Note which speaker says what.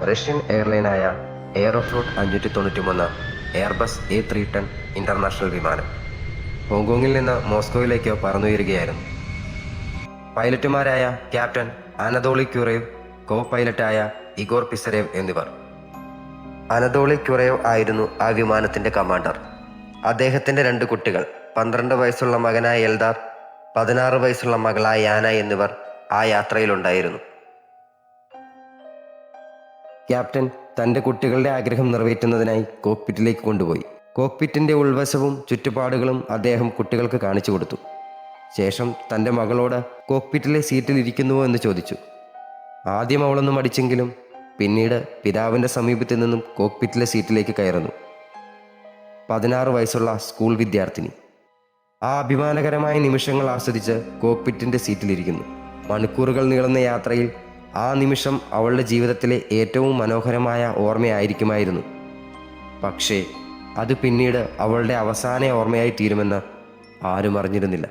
Speaker 1: Russian എയർലൈനായ എയറോഫ്ലോട്ട് 593 Airbus A310 international വിമാനം ഹോങ്കോങ്ങിൽ നിന്ന് മോസ്കോയിലേക്ക് പറന്നുയരുകയായിരുന്നു. പൈലറ്റുമാരായ captain അനദോളി ക്യുറേവ്, കോ പൈലറ്റായ Igor പിസരേവ് എന്നിവർ. അനദോളി ക്യുറേവ് ആയിരുന്നു ആ വിമാനത്തിൻ്റെ കമാൻഡർ. അദ്ദേഹത്തിൻ്റെ 2 കുട്ടികൾ, 12 വയസ്സുള്ള മകനായ എൽദാർ, 16 വയസ്സുള്ള മകളായ യാന എന്നിവർ ആ യാത്രയിലുണ്ടായിരുന്നു. ക്യാപ്റ്റൻ തൻ്റെ കുട്ടികളുടെ ആഗ്രഹം നിറവേറ്റുന്നതിനായി കോക്പിറ്റിലേക്ക് കൊണ്ടുപോയി. കോക്പിറ്റിൻ്റെ ഉൾവശവും ചുറ്റുപാടുകളും അദ്ദേഹം കുട്ടികൾക്ക് കാണിച്ചു കൊടുത്തു. ശേഷം തൻ്റെ മകളോട് കോക്പിറ്റിലെ സീറ്റിൽ ഇരിക്കുന്നുവോ എന്ന് ചോദിച്ചു. ആദ്യം അവളൊന്നും മടിച്ചെങ്കിലും പിന്നീട് പിതാവിൻ്റെ സമീപത്തു നിന്നും കോക്പിറ്റിലെ സീറ്റിലേക്ക് കയറുന്നു. 16 വയസ്സുള്ള സ്കൂൾ വിദ്യാർത്ഥിനി ആ അഭിമാനകരമായ നിമിഷങ്ങൾ ആസ്വദിച്ച് കോക്പിറ്റിൻ്റെ സീറ്റിലിരിക്കുന്നു. മണിക്കൂറുകൾ നീളുന്ന യാത്രയിൽ ആ നിമിഷം അവളുടെ ജീവിതത്തിലെ ഏറ്റവും മനോഹരമായ ഓർമ്മയായിരിക്കുമായിരുന്നു. പക്ഷേ അത് പിന്നീട് അവളുടെ അവസാന ഓർമ്മയായി തീരുമെന്ന് ആരും അറിഞ്ഞിരുന്നില്ല.